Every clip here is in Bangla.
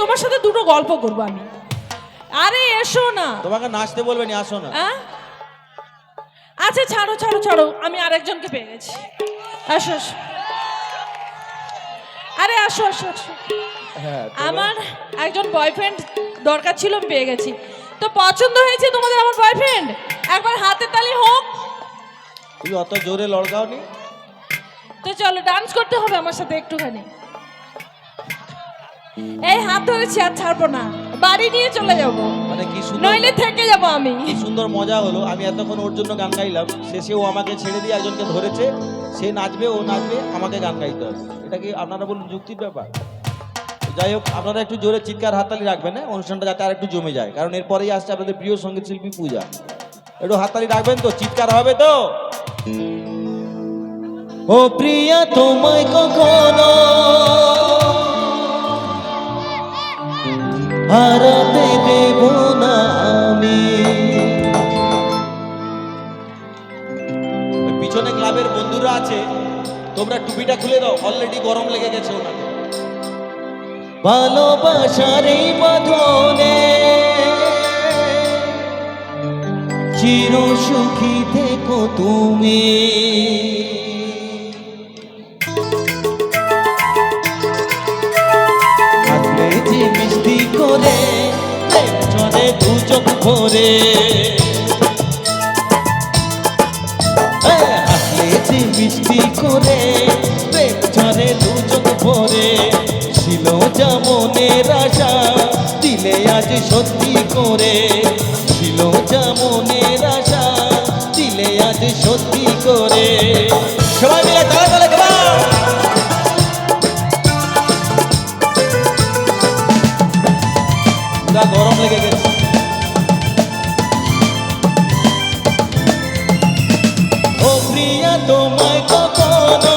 তোমার সাথে দুটো গল্প করবো আমি। আরে এসো না। তোমাকে নাচতে বলবে নি, আসো না। আচ্ছা ছাড়ো ছাড়ো ছাড়ো, আমি আরেকজনকে পেয়ে গেছি। আসো আসো, আরে আসো আসো আসো। আমার একজন বয়ফ্রেন্ড দরকার ছিল, আমি পেয়ে গেছি। তো পছন্দ হয়েছে তোমাদের আমার বয়ফ্রেন্ড? একবার হাতের তালি হোক। তুই অত জোরে লড়কাও নি। তো চলো ডান্স করতে হবে আমার সাথে একটুখানি। এই হাত ধরেছি আর ছাড়বো না, বাড়ি নিয়ে চলে যাবো, মানে কি সুন্দর, নইলে থেকে যাবো আমি। কি সুন্দর মজা হলো। আমি এতক্ষণ ওর জন্য গান গাইলাম, শেষে ও আমাকে ছেড়ে দিয়ে একজনকে ধরেছে, সে নাচবে, ও নাচবে, আমাকে গান গাইতে হবে। এটা কি আপনারা বলুন যুক্তির ব্যাপার? যাই হোক, আপনারা একটু জোরে চিৎকার হাততালি রাখবেন, হ্যাঁ, অনুষ্ঠানটা যাতে আর একটু জমে যায়, কারণ এরপরেই আসছে আপনাদের প্রিয় সঙ্গীত শিল্পী পূজা। একটু হাততালি রাখবেন তো, চিৎকার হবে তো। ও প্রিয়া তোমায় কখনো হারাতে দেব না আমি। পিছনে ক্লাবের বন্ধুরা আছে, তোমরা টুপিটা খুলে দাও, অলরেডি গরম লেগে গেছে ওনাকে। ভালোবাসার এই বাঁধনে চির সুখী থেকো তুমি। হাসলে যে মিষ্টি করে চলে দু চোখ ভরে, হাসলে যে মিষ্টি করে চলে দু চোখ ভরে, ছিল যা মনের আশা দিলে আজ সত্যি করে, ছিল যা মনের আশা দিলে আজ সত্যি করে। সবাই মিলে তালে তালে গাও। গরম লেগে গেছে। ও প্রিয়া তোমায় কখনো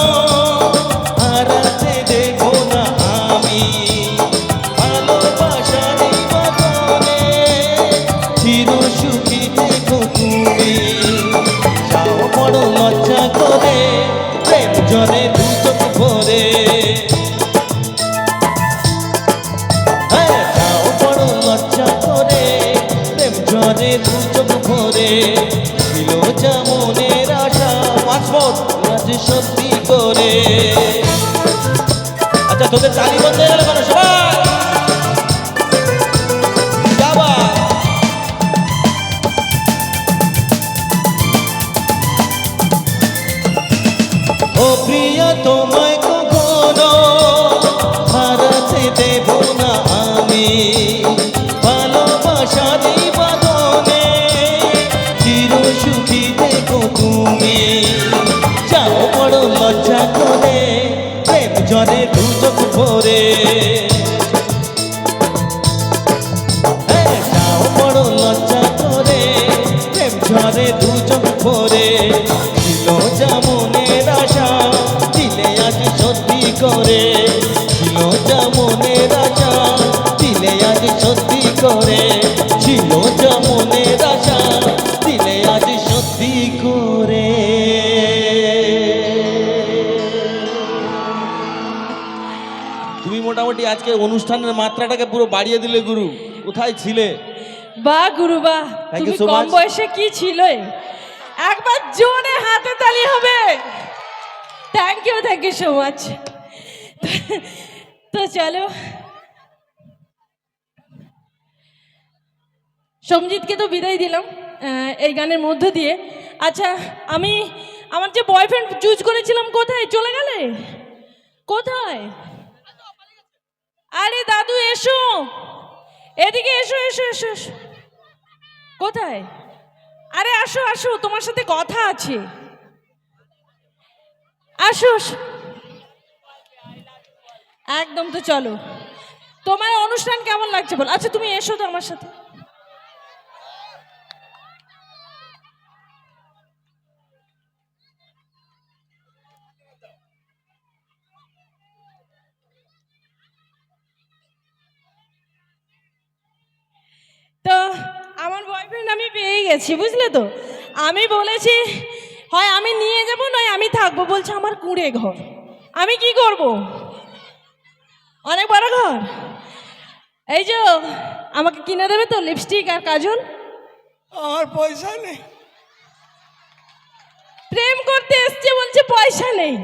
হারাতে দেব না আমি। ভালোবাসার এই বাঁধনে চির সুখী থেকো তুমি। যাও বড় লজ্জা করে প্রেম জলে দু চোখ ভরে, যাও বড় লজ্জা করে প্রেম জলে দু চোখ ভরে, ছিল যা মনের আশা আজ সত্যি করে। আচ্ছা তোদের তালি বন্ধ হয়ে গেল কেন? সবাই যাবা। ও প্রিয়া তোমায় কখনো হারাতে দেব না আমি। ভালোবাসার এই বাঁধনে চির সুখী থেকো তুমি। যাও বড় লজ্জা করে প্রেম জলে দু চোখ ভরে, যাও বড় লজ্জা করে প্রেম জলে দু চোখ ভরে, ছিল যা মনের আশা দিলে আজ সত্যি করে, ছিল যা মনের আশা দিলে আজ সত্যি করে, ছিল যা মনের আশা দিলে আজ সত্যি করে। তুমি মোটামুটি আজকে অনুষ্ঠানের মাত্রাটাকে পুরো বাড়িয়ে দিলে গুরু। কোথায় ছিলে? বাহ গুরু বাহ, Thank you তুমি so কম much. বয়সে কি ছিল? একবার জোরে হাতে তালি হবে। Thank you so much. তো চলো, সমজিৎকে তো বিদায় দিলাম এই গানের মধ্য দিয়ে। আচ্ছা, আমি আমার যে বয়ফ্রেন্ড চুজ করেছিলাম, কোথায় চলে গেলে? কোথায়? আরে দাদু এসো, এদিকে এসো এসো এসো এসো। কোথায়? আরে আসো আসো, তোমার সাথে কথা আছে। আসো আসো, একদম। তো চলো, তোমার অনুষ্ঠান কেমন লাগছে বল? আচ্ছা তুমি এসো তো আমার সাথে। তো আমার বয়ফ্রেন্ড আমি পেয়ে গেছি, বুঝলে তো। আমি বলেছি হয় আমি নিয়ে যাব, নয় আমি থাকবো। বলছে আমার কুঁড়ে ঘর, আমি কি করব? অনেক বড় ঘর। এই যে আমাকে কিনে দেবে তো লিপস্টিক আর কাজল? আমার পয়সা নেই। প্রেম করতে এসছে বলছে পয়সা নেই,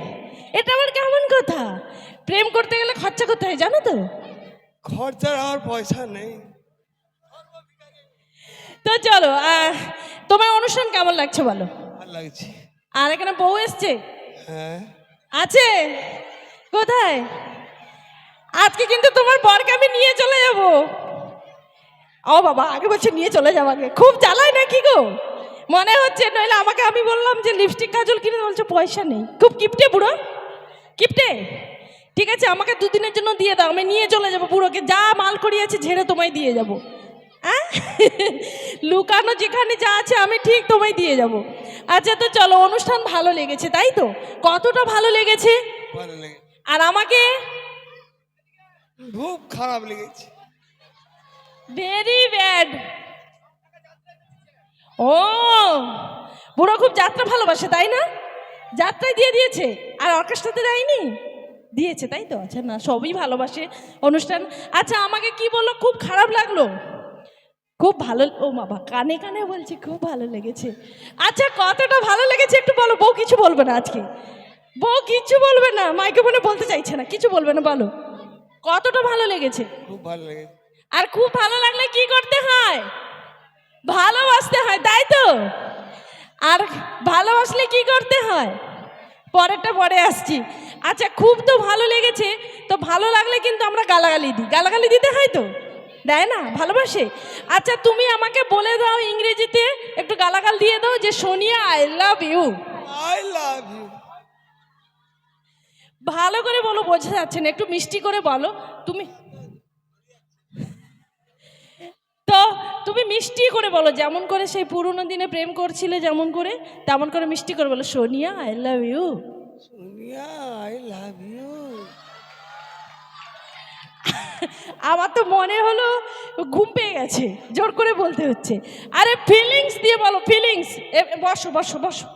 এটা আবার কেমন কথা? প্রেম করতে গেলে খরচা করতে হয় জানো তো। খরচার আমার পয়সা নেই। তো চলো তোমার অনুষ্ঠান কেমন লাগছে বলো? ভালো লাগছে। আর এখানে বউ এসছে? হ্যাঁ আছে। কোথায়? আজকে কিন্তু তোমার বরকে আমি নিয়ে চলে যাব। ও বাবা, আগে বলছে নিয়ে চলে যাবো, আগে খুব জ্বালায় নাকি গো? মনে হচ্ছে, নইলে আমাকে আমি বললাম যে লিপস্টিক কাজল কিনে, বলছে পয়সা নেই। খুব কিপটে বুড়ো, কিপটে। ঠিক আছে, আমাকে দুদিনের জন্য দিয়ে দাও, আমি নিয়ে চলে যাবো বুড়োকে, যা মাল করিয়েছে ঝেড়ে তোমায় দিয়ে যাবো। হ্যাঁ, লুকানো যেখানে যা আছে আমি ঠিক তোমায় দিয়ে যাব। আচ্ছা তো চলো, অনুষ্ঠান ভালো লেগেছে তাই তো? কতটা ভালো লেগেছে? ভালো লেগেছে। আর আমাকে খুব খারাপ লেগেছে। Very bad. ও, বুড়ো খুব যাত্রা ভালোবাসে তাই না? যাত্রায় দিয়ে দিয়েছে, আর অর্কেস্ট্রাতে দেয়নি? দিয়েছে তাই তো? আচ্ছা, না সবই ভালোবাসে অনুষ্ঠান। আচ্ছা আমাকে কি বললো খুব খারাপ লাগলো? খুব ভালো। ও বাবা, কানে কানে বলছে খুব ভালো লেগেছে। আচ্ছা কতটা ভালো লেগেছে একটু বলো। বউ কিছু বলবে না আজকে? বউ কিছু বলবে না, মাইক্রোফোনে বলতে চাইছে না, কিছু বলবে না, বলো কতটা ভালো লেগেছে? খুব ভালো লেগেছে। আর খুব ভালো লাগলে কি করতে হয়? ভালোবাসতে হয় তাই তো? আর ভালোবাসলে কি করতে হয়? পরেরটা পরে আসছি। আচ্ছা খুব তো ভালো লেগেছে, তো ভালো লাগলে কিন্তু আমরা গালাগালি দিই, গালাগালি দিতে হয় তো, দেয় না? ভালোবাসে। আচ্ছা তুমি আমাকে বলে দাও ইংরেজিতে, একটু গালাগাল দিয়ে দাও যে Sonia I love you. I love you. ভালো করে বলো, বোঝা যাচ্ছে না, একটু মিষ্টি করে বলো। তুমি তো তুমি মিষ্টি করে বলো, যেমন করে সেই পুরোনো দিনে প্রেম করছিলে যেমন করে, তেমন করে মিষ্টি করে বলো, Sonia I love you. Sonia I love you. আমার তো মনে হলো ঘুম পেয়ে গেছে, জোর করে বলতে হচ্ছে। আরে ফিলিংস দিয়ে বলো, ফিলিংস। বসো বসো বসো,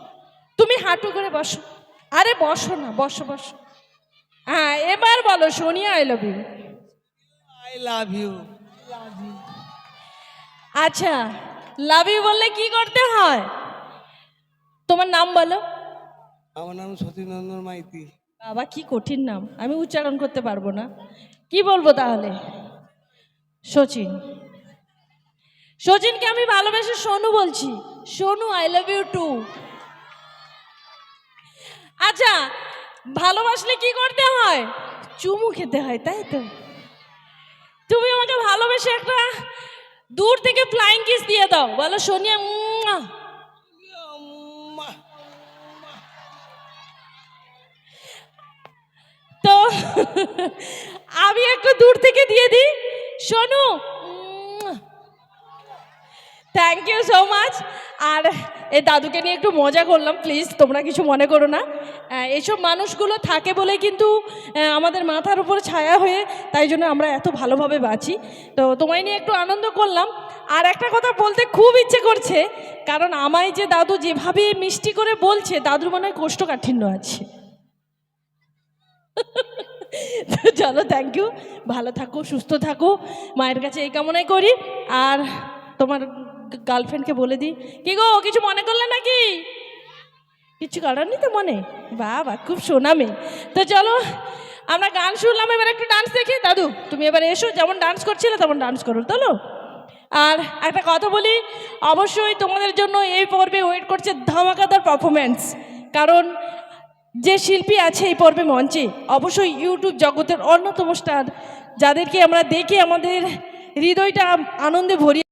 তুমি হাঁটু করে বসো। আরে বসো না, বসো বসো। হ্যাঁ এবার বলো Sonia I love you. I love you. আচ্ছা লাভ ইউ বললে কি করতে হয়? তোমার নাম বলো। আমার নাম সতীনন্দন মাইতি। বাবা কি কঠিন নাম, আমি উচ্চারণ করতে পারবো না। কি বলবো তাহলে? সচিন। সচিনকে আমি ভালোবেসে সোনু বলছি। Sonu I love you too. আচ্ছা ভালোবাসলে কি করতে হয়? চুমু খেতে হয় তাই তো? তুমি আমাকে ভালোবেসে একটা দূর থেকে ফ্লাইং কিস দিয়ে দাও, বলো সোনিয়া মুয়া। তো আমি একটু দূর থেকে দিয়ে দিই, Sonu thank you so much. আর এই দাদুকে নিয়ে একটু মজা করলাম, প্লিজ তোমরা কিছু মনে করো না। এইসব মানুষগুলো থাকে বলে কিন্তু আমাদের মাথার উপর ছায়া হয়ে, তাই জন্য আমরা এত ভালোভাবে বাঁচি। তো তোমায় নিয়ে একটু আনন্দ করলাম। আর একটা কথা বলতে খুব ইচ্ছে করছে, কারণ আমায় যে দাদু যেভাবে মিষ্টি করে বলছে, দাদুর মনে হয় কোষ্ঠকাঠিন্য আছে। চলো থ্যাংক ইউ, ভালো থাকো সুস্থ থাকো, মায়ের কাছে এই কামনাই করি। আর তোমার গার্লফ্রেন্ডকে বলে দিই। কি গো কিছু মনে করলে নাকি? কিছু করার নি তো মনে? বাবা খুব শোনা মেয়ে। তো চলো আমরা গান শুনলাম, এবার একটু ডান্স দেখি। দাদু তুমি এবার এসো, যেমন ডান্স করছিলে তেমন ডান্স করো চলো। আর একটা কথা বলি, অবশ্যই তোমাদের জন্য এই পর্বে ওয়েট করছে ধামাকাদার পারফরমেন্স। কারণ যে শিল্পী আছে এই পর্বে মঞ্চে, অবশ্যই ইউটিউব জগতের অন্যতম স্টার, যাদেরকে আমরা দেখে আমাদের হৃদয়টা আনন্দে ভরিয়ে